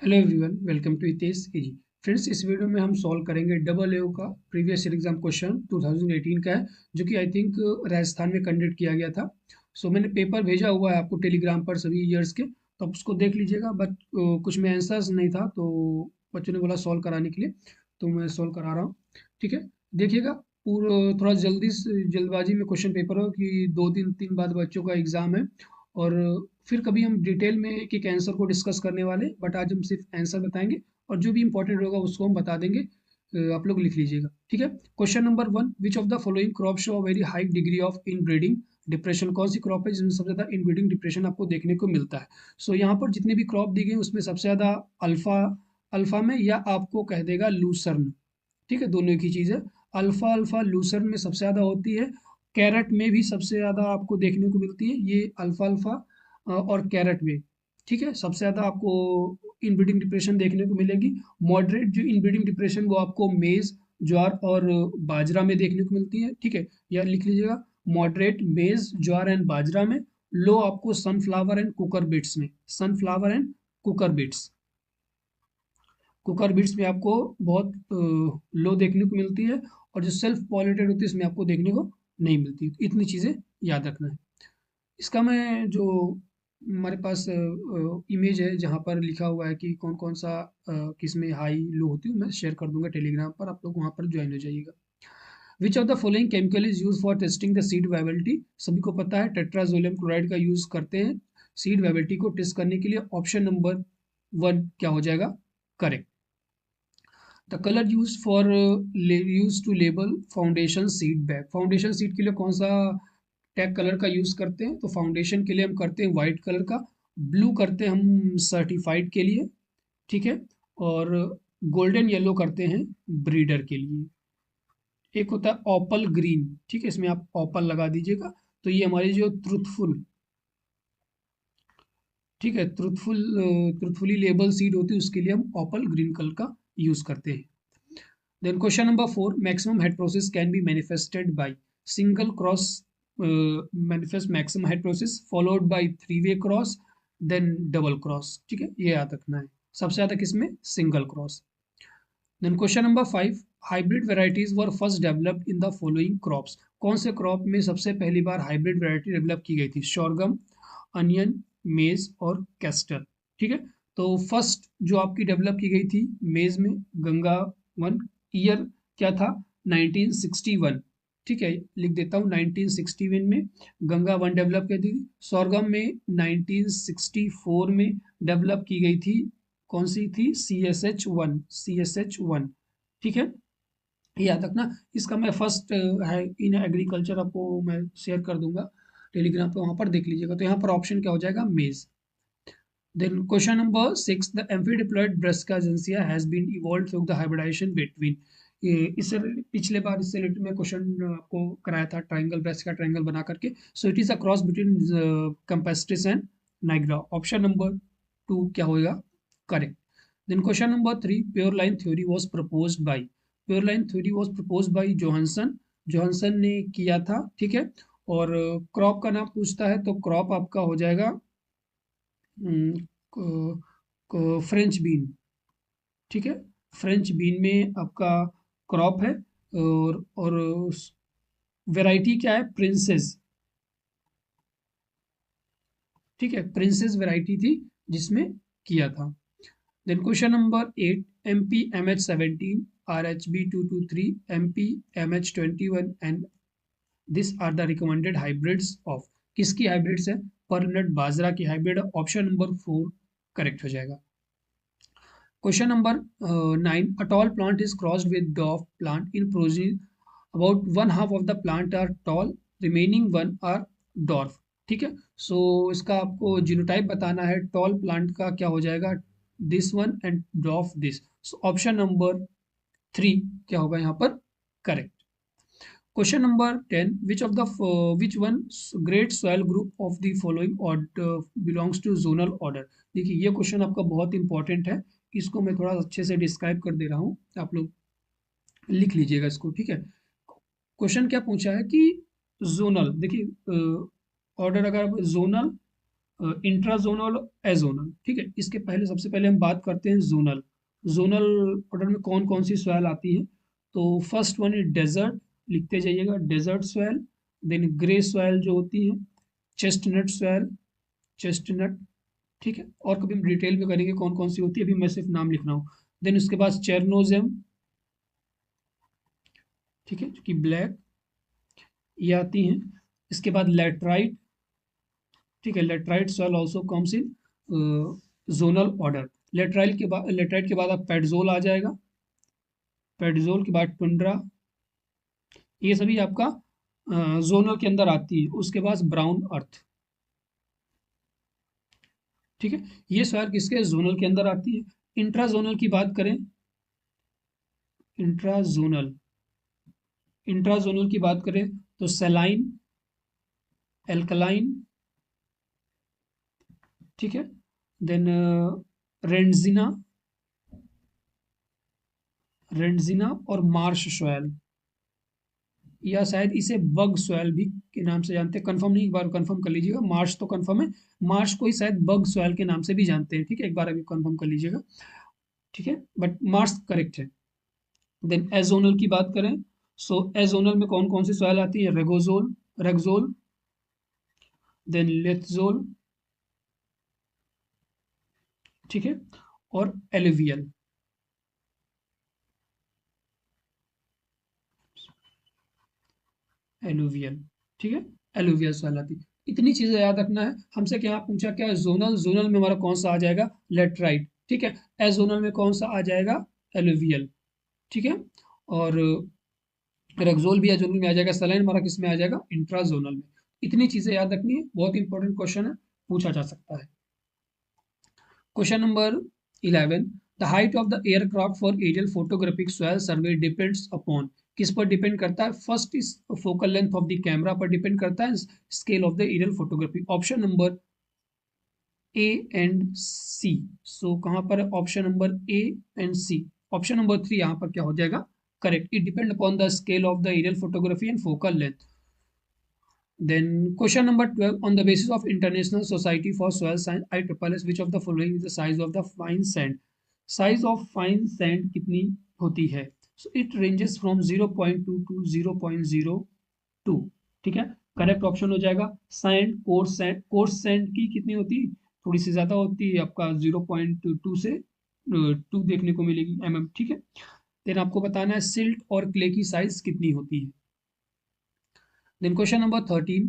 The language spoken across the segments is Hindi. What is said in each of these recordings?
Hello everyone, welcome to Hitesh AG. Friends, इस वीडियो में हम सॉल्व करेंगे डबल एओ का प्रीवियस ईयर एग्जाम क्वेश्चन 2018 का है, जो कि आई थिंक राजस्थान में कंडक्ट किया गया था। सो मैंने पेपर भेजा हुआ है आपको टेलीग्राम पर सभी ईयर्स के, तो आप उसको देख लीजिएगा। बट कुछ में आंसर्स नहीं था, तो बच्चों ने बोला सॉल्व कराने के लिए, तो मैं सॉल्व करा रहा हूँ। ठीक है, देखिएगा। पूरा थोड़ा जल्दबाजी में क्वेश्चन पेपर हो कि दो तीन तीन बाद बच्चों का एग्जाम है, और फिर कभी हम डिटेल में एक एक आंसर को डिस्कस करने वाले, बट आज हम सिर्फ आंसर बताएंगे, और जो भी इंपॉर्टेंट होगा उसको हम बता देंगे। आप लोग लिख लीजिएगा। ठीक है। Question number one, which of the following crop show very high degree of inbreeding depression? कौन सी क्रॉप है जिसमें सबसे ज्यादा इनब्रीडिंग डिप्रेशन आपको देखने को मिलता है? सो यहाँ पर जितने भी क्रॉप दी गई उसमें सबसे ज्यादा अल्फा अल्फा में, या आपको कह देगा लूसर्न। ठीक है, दोनों एक ही चीज है। अल्फा अल्फा लूसर्न में सबसे ज्यादा होती है। कैरेट में भी सबसे ज्यादा आपको देखने को मिलती है ये अल्फा अल्फा, और कैरेट में। ठीक है, सबसे ज्यादा आपको इनब्रीडिंग डिप्रेशन देखने को मिलेगी। मॉडरेट जो इनब्रीडिंग डिप्रेशन वो आपको मेज, ज्वार और बाजरा में देखने को मिलती है। ठीक है, या लिख लीजिएगा, मॉडरेट मेज, ज्वार एंड बाजरा में। लो आपको सनफ्लावर एंड कुकर बीट्स में, sunflower and cucurbits, cucurbits में आपको बहुत लो देखने को मिलती है। और जो सेल्फ पॉलिनेटेड होती है इसमें आपको देखने को नहीं मिलती। तो इतनी चीज़ें याद रखना है। इसका मैं जो हमारे पास इमेज है जहाँ पर लिखा हुआ है कि कौन कौन सा किस में हाई लो होती है, मैं शेयर कर दूंगा टेलीग्राम पर, आप लोग वहाँ पर ज्वाइन हो जाइएगा। विच of the following chemical is use for testing the seed viability? सभी को पता है टेट्राजोलियम क्लोराइड का यूज करते हैं सीड वाइबिलिटी को टेस्ट करने के लिए। ऑप्शन नंबर वन क्या हो जाएगा correct? The colour use for use to label foundation seed bag? Foundation seed के लिए कौन सा टैग कलर का यूज करते हैं? तो फाउंडेशन के लिए हम करते हैं व्हाइट कलर का, ब्लू करते हैं हम सर्टिफाइड के लिए। ठीक है, और गोल्डन येलो करते हैं ब्रीडर के लिए। एक होता है ऑपल ग्रीन। ठीक है, इसमें आप ऑपल लगा दीजिएगा। तो ये हमारी जो ट्रुथफुल, ठीक है, ट्रुथफुली लेबल सीड होती है उसके लिए हम ऑपल ग्रीन कलर का यूज करते हैं। Then question number four, maximum head process can be manifested by single cross, manifest maximum head process followed by three-way cross, then double cross. ठीक है, ये याद रखना है। सबसे ज्यादा किसमें? Single cross. Then question number five, hybrid varieties were first developed in the following crops? कौन से क्रॉप में सबसे पहली बार हाइब्रिड वैरायटी डेवलप की गई थी? शोरगम, अनियन, मेज और कैस्टर। ठीक है, तो फर्स्ट जो आपकी डेवलप की गई थी मेज में, गंगा वन। ईयर क्या था? 1961। ठीक है, लिख देता हूँ 1961 में गंगा वन डेवलप की थी। sorghum में 1964 में डेवलप की गई थी। कौन सी थी? CSH1, CSH1। ठीक है, ये याद रखना। इसका मैं फर्स्ट है इन एग्रीकल्चर आपको मैं शेयर कर दूंगा टेलीग्राम पे, वहां पर देख लीजिएगा। तो यहाँ पर ऑप्शन क्या हो जाएगा? मेज। Then question number six, the amphidiploid Brascagensia has been evolved through the hybridization between, ये इससे पिछले बार इससे रिलेटेड में क्वेश्चन आपको कराया था ट्राइंगल ब्रेस्ट का ट्राइंगल बना करके। So it is a cross between campestris and nigra. Option number two क्या होगा correct? Then question number three, pure line theory was proposed by? Pure line theory was proposed by Johannsen, Johannsen ने किया था। ठीक है, और क्रॉप का नाम पूछता है तो क्रॉप आपका हो जाएगा फ्रेंच बीन। ठीक है, फ्रेंच बीन में आपका क्रॉप है, और वैरायटी क्या है? प्रिंसेस। ठीक है, प्रिंसेस वैरायटी थी जिसमें किया था। Then question number eight, MP MH17, RH B223, MP MH21 and this are the recommended hybrids of? किसकी हाइब्रिड्स है? परनट बाजरा की hybrid. Option number four correct हो जाएगा। Question number 9. A tall plant is crossed with dwarf plant in progeny. About one half of the plant are tall, remaining one are dwarf. ठीक है, सो इसका आपको जीनोटाइप बताना है। टॉल प्लांट का क्या हो जाएगा? This one and dwarf this. So option number three क्या होगा यहाँ पर correct? Question number 10, which one great soil group of the following order belongs to zonal order? देखिए ये क्वेश्चन आपका बहुत इंपॉर्टेंट है, इसको मैं थोड़ा अच्छे से डिस्क्राइब कर दे रहा हूँ, आप लोग लिख लीजिएगा इसको। ठीक है, क्वेश्चन क्या पूछा है कि जोनल, देखिए ऑर्डर अगर जोनल इंट्राजोनल, एजोनल। ठीक है, इसके पहले सबसे पहले हम बात करते हैं जोनल। जोनल ऑर्डर में कौन कौन सी सॉइल आती है? तो फर्स्ट वन इज डेजर्ट, लिखते जाइएगा, desert soil. Then grey soil जो होती है, चेस्टनट सॉइल, चेस्टनट। ठीक है, और कभी हम डिटेल में करेंगे कौन कौन सी होती है, अभी मैं सिर्फ नाम लिख रहा हूँ। देन उसके बाद चेरनोजेम, ठीक है, जो कि ब्लैक, ये आती हैं। इसके बाद लेटराइट, ठीक है, laterite soil also comes in zonal order. Laterite के बाद आप पेडजोल आ जाएगा, पेडजोल के बाद टुंड्रा, ये सभी आपका जोनल के अंदर आती है। उसके बाद ब्राउन अर्थ। ठीक है, ये सॉइल किसके जोनल के अंदर आती है। इंट्राजोनल की बात करें, इंट्राजोनल, इंट्राजोनल की बात करें तो सेलाइन, एल्कलाइन, ठीक है, देन रेंजिना, रेंजिना और मार्श सॉइल, या शायद इसे बग सॉइल भी के नाम से जानते हैं, कंफर्म नहीं, एक बार कंफर्म कर लीजिएगा। मार्श तो कंफर्म है, मार्श को ही शायद बग सॉइल के नाम से भी जानते हैं। ठीक है, एक बार अभी कंफर्म कर लीजिएगा। ठीक है, बट मार्श करेक्ट है। देन एजोनल की बात करें, सो एजोनल में कौन कौन सी सॉइल आती है? रेगोजोल, रेगजोल, देन लेथजोल, ठीक है, और एलुवियल, एलुवियल, ठीक है, एलुवियल सॉइल आती है। इतनी चीजें याद रखना है। हमसे क्या पूछा, क्या है जोनल, जोनल में हमारा कौन सा आ जाएगा? लेटराइट। ठीक है, एजोनल में कौन सा आ जाएगा? एलुवियल। ठीक है, और रेक्सोल भी एजोनल में आ जाएगा। सलाइन हमारा किस में आ जाएगा? इंट्राजोनल में। इतनी चीजें याद रखनी है, बहुत इंपॉर्टेंट क्वेश्चन है, पूछा जा सकता है। Question number 11, the height of the aircraft for aerial photographic soil survey depends upon, किस पर डिपेंड करता है? First is focal length of the camera पर डिपेंड करता है, scale of the aerial photography. Option number A and C. So कहाँ पर है? Option number A and C. Option number 3 यहाँ पर क्या हो जाएगा? Correct, it depend upon the scale of the aerial photography and focal length. Then question number 12, on the basis of International Society for Soil Science ISSS, which of the following is the size of the fine sand? Size of fine sand कितनी होती है? So it ranges from 0.2 to 0.02। ठीक है, करेक्ट ऑप्शन हो जाएगा sand, coarse sand. Coarse sand की कितनी होती है? थोड़ी सी ज्यादा होती है, आपका 0.2 से 2 देखने को मिलेगी mm। ठीक है, देन आपको बताना है सिल्ट और क्ले की साइज कितनी होती है। देन क्वेश्चन नंबर 13,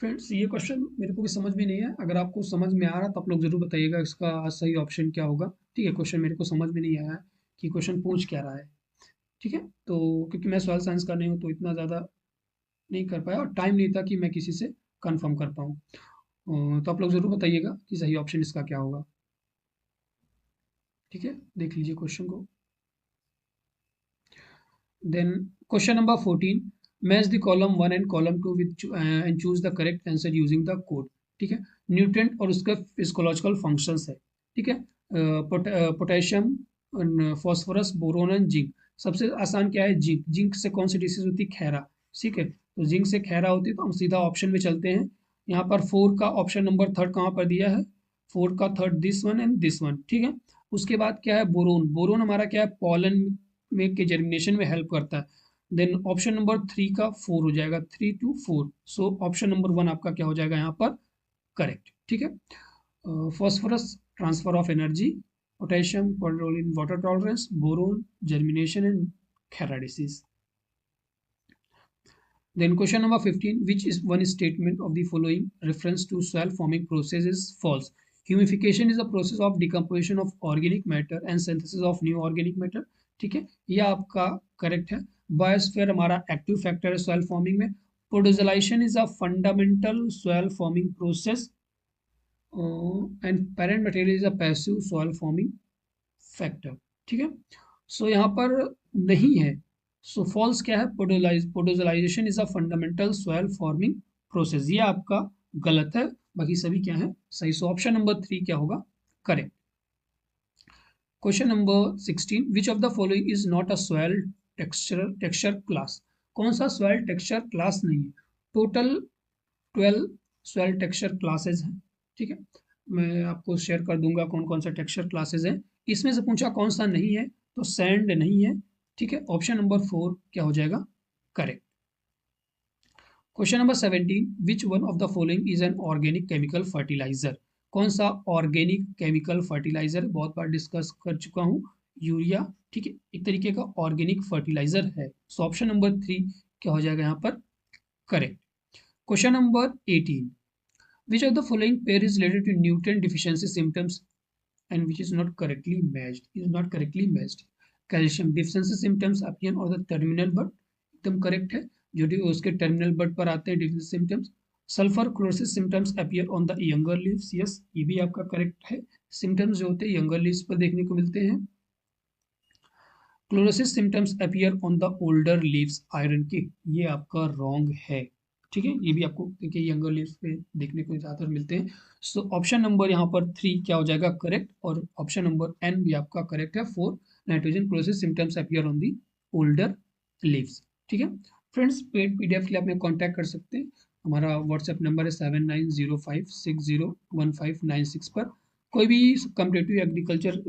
फ्रेंड्स ये क्वेश्चन मेरे को भी समझ में नहीं है, अगर आपको समझ में आ रहा तो आप लोग जरूर बताइएगा इसका सही ऑप्शन क्या होगा। ठीक है, क्वेश्चन मेरे को समझ में नहीं आया है कि क्वेश्चन पूछ क्या रहा है। ठीक है, तो क्योंकि मैं सॉइल साइंस का नहीं हूँ तो इतना ज़्यादा नहीं कर पाया, और टाइम नहीं था कि मैं किसी से कंफर्म कर पाऊँ। तो आप लोग जरूर बताइएगा कि सही ऑप्शन इसका क्या होगा। ठीक है, देख लीजिए क्वेश्चन को। Then question number 14, match the column 1 and column 2 with and choose the correct answer using the code. ठीक है, न्यूट्रेंट और उसका फिजिकोलॉजिकल फंक्शंस है। ठीक है, potassium, phosphorus, boron and zinc. सबसे आसान क्या है? जिंक। जिंक से कौन सी डिसीज होती है? खैरा। ठीक है, तो जिंक से खैरा होती है, तो हम सीधा ऑप्शन में चलते हैं। यहाँ पर 4 का ऑप्शन नंबर थर्ड कहाँ पर दिया है? 4 का third, this one and this one. ठीक है, उसके बाद क्या है? बोरोन। बोरोन हमारा क्या है? पॉलन में के जर्मिनेशन में हेल्प करता है। देन ऑप्शन नंबर 3 का 4 हो जाएगा, 3 to 4। सो ऑप्शन नंबर 1 आपका क्या हो जाएगा यहाँ पर? करेक्ट। ठीक है, phosphorus transfer of energy, potassium control in water tolerance, boron germination and Khaira disease. Then question number 15, which is one statement of the following reference to soil forming process is false? Humification is a process of decomposition of organic matter and synthesis of new organic matter। ठीक है, यह आपका करेक्ट है। बायोस्फीयर हमारा एक्टिव फैक्टर है सॉइल फॉर्मिंग में। Podzolization is a fundamental soil forming process and parent material is a passive soil forming factor. ठीक है, सो यहाँ पर नहीं है। सो फॉल्स क्या है? Podzolization is a fundamental soil forming process, ये आपका गलत है। बाकी सभी क्या है? सही। सो ऑप्शन नंबर 3 क्या होगा? Correct. Question number 16, which of the following is not a soil texture class? कौन सा सॉइल टेक्सचर क्लास नहीं है? टोटल 12 सॉइल टेक्सचर क्लासेस हैं। ठीक है, मैं आपको शेयर कर दूंगा कौन कौन सा टेक्सचर क्लासेस हैं। इसमें से पूछा कौन सा नहीं है, तो सैंड नहीं है। ठीक है, ऑप्शन नंबर 4 क्या हो जाएगा, correct. Question number 17, which one of the following is an organic chemical fertiliser. कौन सा ऑर्गेनिक केमिकल फर्टिलाइजर, बहुत बार डिस्कस कर चुका हूँ, यूरिया। ठीक है, एक तरीके का ऑर्गेनिक फर्टिलाइजर है। सो ऑप्शन नंबर 3 क्या हो जाएगा यहाँ पर, correct. Question number 18, which of the following pair is related to nutrient deficiency symptoms and which is not correctly matched, is not correctly matched। calcium deficiency symptoms appear on the terminal bud, एकदम करेक्ट है, जो भी उसके टर्मिनल बड पर आते हैं deficiency symptoms। Sulphur chlorosis symptoms appear on the younger leaves, yes ये भी आपका करेक्ट है, symptoms जो होते हैं younger leaves पर देखने को मिलते हैं। Chlorosis symptoms appear on the older leaves, iron की, ये आपका रॉन्ग है। ठीक है, ये भी आपको देखिए यंगर लीव्स पे देखने को ज़्यादातर मिलते हैं। सो ऑप्शन नंबर यहाँ पर 3 क्या हो जाएगा, करेक्ट, और ऑप्शन नंबर एन भी आपका करेक्ट है, 4 nitrogen chlorosis symptoms appear on the older leaves. ठीक है फ्रेंड्स, पेड पीडीएफ के लिए आप कॉन्टैक्ट कर सकते हैं। हमारा व्हाट्सएप नंबर है 7905601596 पर। कोई भी कम्पिटेटिव एग्रीकल्चर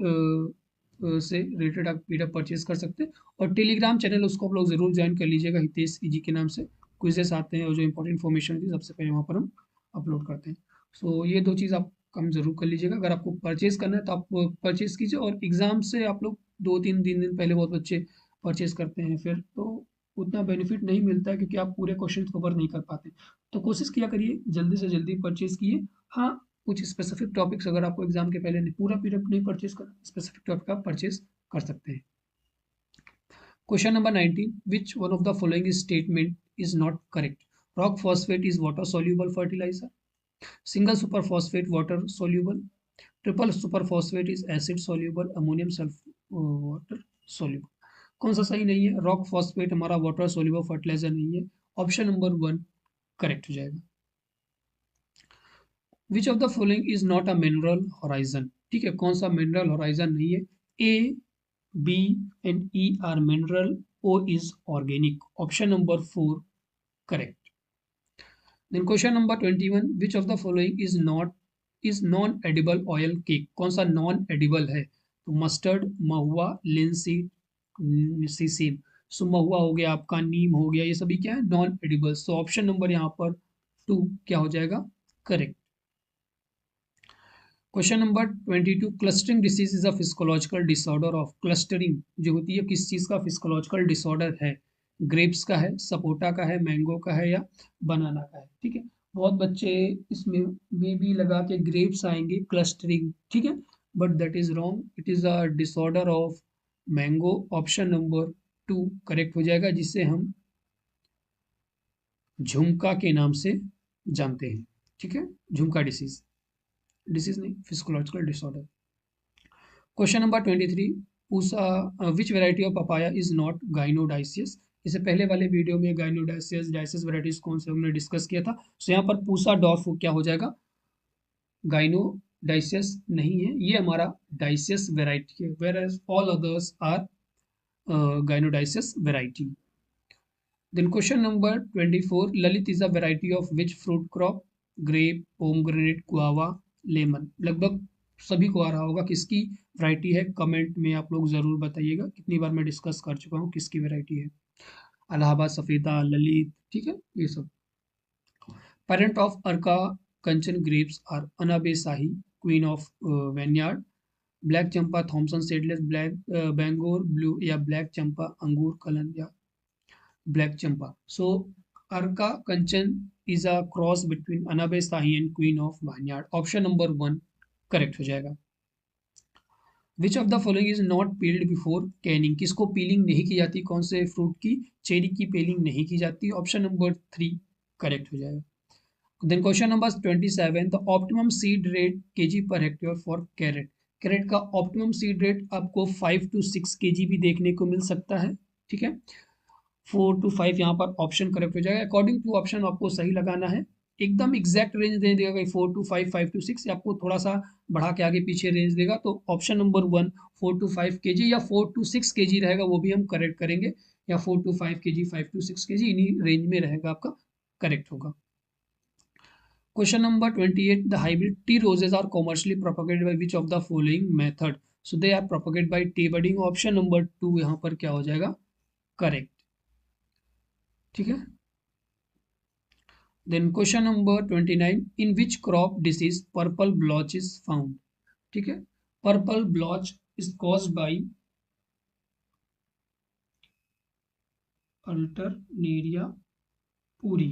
से रिलेटेड आप पीडीएफ परचेज कर सकते हैं। और टेलीग्राम चैनल उसको आप लोग जरूर ज्वाइन कर लीजिएगा, हितेश ईजी के नाम से। क्विजेस आते हैं और जो इंपॉर्टेंट इन्फॉर्मेशन होती है सबसे पहले वहाँ पर हम अपलोड करते हैं। सो ये 2 चीज़ आप कम जरूर कर लीजिएगा। अगर आपको परचेज करना है तो आप परचेज कीजिए, और एग्जाम से आप लोग 2-3 दिन पहले बहुत बच्चे परचेज करते हैं, फिर तो उतना बेनिफिट नहीं मिलता है क्योंकि आप पूरे क्वेश्चन कवर नहीं कर पाते। तो कोशिश किया करिए जल्दी से जल्दी परचेज किए। हाँ, कुछ स्पेसिफिक टॉपिक्स अगर आपको एग्जाम के पहले नहीं, पूरा पीरियड नहीं परचेज कर, स्पेसिफिक टॉपिक आप परचेज कर सकते हैं। Question number 19, which one of the following statement is not correct. Rock phosphate is water soluble fertiliser, single super phosphate water soluble, triple super phosphate is acid soluble, ammonium sulph water soluble. कौन सा सही नहीं है, रॉक फॉस्फेट हमारा वाटर सोल्यूबल फर्टिलाइजर नहीं है, ऑप्शन नंबर 1 करेक्ट हो जाएगा। Which of the following is not a mineral horizon. ठीक है, कौन सा मिनरल होराइजन नहीं है, A B and E are mineral, O is organic, option number 4 correct. Then question number 21, which of the following is non edible oil cake. कौन सा नॉन एडिबल है, तो mustard, mahua, linseed, sesame. So महुआ हो गया आपका, नीम हो गया, ये सभी क्या है, नॉन एडिबल। सो ऑप्शन नंबर यहाँ पर 2 क्या हो जाएगा, correct. Question number 22, clustering disease is a physiological disorder of, clustering जो होती है किस चीज़ का फिजियोलॉजिकल डिसऑर्डर है, ग्रेप्स का है, सपोटा का है, मैंगो का है, या बनाना का है। ठीक है, बहुत बच्चे इसमें में भी लगा के ग्रेप्स आएंगे क्लस्टरिंग, ठीक है, but that is wrong, it is a disorder of mango, option number 2 correct हो जाएगा, जिसे हम झुमका के नाम से जानते हैं। ठीक है, झुमका डिसीज, डिसीज नहीं, physiological disorder. Question number 23, Pusa which variety of papaya is not gynodioecious. इससे पहले वाले वीडियो में गाइनोडाइसियस डाइसियस वेराइटीज कौन से हमने डिस्कस किया था। सो यहाँ पर पूसा डॉर्फ क्या हो जाएगा, गाइनोडाइसियस नहीं है, ये हमारा डाइसियस वेराइटी है, where as all others are gynodioecious variety. Then question number 24, Lalit is a variety of which fruit crop, grape, pomegranate, guava, lemon. लगभग सभी को आ रहा होगा किसकी वैरायटी है, कमेंट में आप लोग जरूर बताइएगा, कितनी बार मैं डिस्कस कर चुका हूँ किसकी वैरायटी है। अलाहाबाद सफेदा, ललित, ठीक है, ये सब। Parent of Arka Kanchan grapes are Anab-e Shahi, queen of vineyard, black Champa, Thompson seedless, black Bangalore blue, या ब्लैक चंपा अंगूर कलन, या black Champa. So Arka Kanchan is a cross between Anab-e Shahi and queen of vineyard, option number 1 correct हो जाएगा। Which of the following is not peeled before canning, किसको पीलिंग नहीं की जाती, कौन से फ्रूट की, चेरी की पीलिंग नहीं की जाती, ऑप्शन नंबर 3 करेक्ट हो जाएगा। Then question number 27, the optimum seed rate K G per hectare for carrot. Carrot का ऑप्टिमम सीड रेट आपको 5 to 6 केजी भी देखने को मिल सकता है। ठीक है, 4 to 5 यहाँ पर ऑप्शन करेक्ट हो जाएगा, अकॉर्डिंग टू ऑप्शन आपको सही लगाना है। एकदम एग्जैक्ट रेंज दे देगा 4 to 5, 5 to 6, आपको थोड़ा सा बढ़ा के आगे पीछे रेंज देगा, तो ऑप्शन नंबर 1 4 to 5 केजी या 4 to 6 केजी रहेगा, वो भी हम करेक्ट करेंगे, या 4 to 5 केजी, 5 to 6 केजी, इन्हीं रेंज में रहेगा आपका, करेक्ट होगा। Question number 28. The hybrid tea roses are commercially propagated by which of the following method? So they are propagated by tea budding. Option number 2 यहाँ पर क्या हो जाएगा? Correct. ठीक है. Then question number 29. In which crop disease purple blotch is found? ठीक है. Purple blotch is caused by Alternaria पूरी.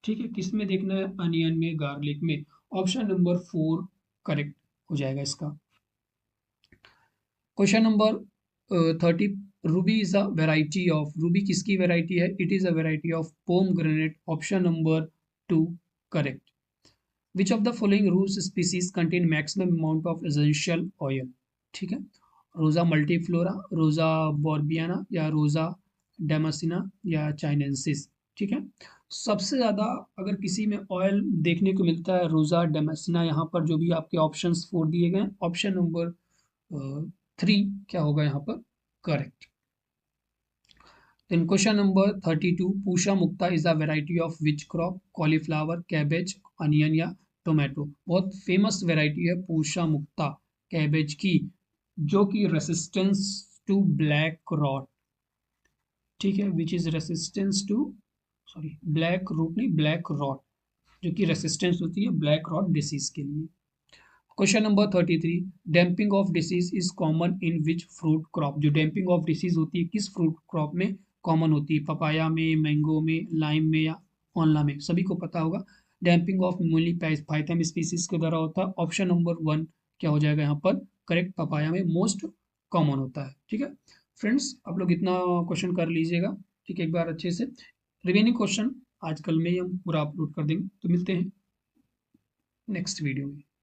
ठीक है, किस में देखना है? अनियन में, गार्लिक में. ऑप्शन नंबर 4 करेक्ट हो जाएगा इसका. Question number 30. Ruby is a variety of. Ruby किसकी वेराइटी है? It is a variety of pomegranate. Option number 2 correct. Which of the following rose species contain maximum amount of essential oil? ठीक है, रोजा मल्टीफ्लोरा, रोजा बॉर्बियाना या रोजा डेमासिना या चाइनेंसिस. ठीक है, सबसे ज़्यादा अगर किसी में ऑयल देखने को मिलता है रोजा डेमासिना. यहाँ पर जो भी आपके ऑप्शंस 4 दिए गए, ऑप्शन नंबर 3 क्या होगा यहाँ पर? Correct. Then question number 32. Pusa Mukta is a variety of which crop? Cauliflower, cabbage, onion या टोमेटो. बहुत फेमस वेराइटी है पूषा मुक्ता कैबेज की, जो कि रेसिस्टेंस टू ब्लैक रॉट. ठीक है, which is resistance to, sorry black root नहीं, ब्लैक रॉट, जो कि रेसिस्टेंस होती है ब्लैक रॉट डिसीज के लिए. Question number 33. Damping off disease is common in which fruit crop. जो डैम्पिंग ऑफ डिसीज होती है किस फ्रूट क्रॉप में कॉमन होती है? पपाया में, मैंगो में, लाइम में या ऑनला में. सभी को पता होगा डैम्पिंग ऑफ मूली फाइथम स्पीसीज के द्वारा होता है. ऑप्शन नंबर 1 क्या हो जाएगा यहाँ पर? करेक्ट, पपाया में मोस्ट कॉमन होता है. ठीक है फ्रेंड्स, आप लोग इतना क्वेश्चन कर लीजिएगा. ठीक है, एक बार अच्छे से. रिमेनिंग क्वेश्चन आज कल में ही हम पूरा अपलोड कर देंगे. तो मिलते हैं नेक्स्ट वीडियो में.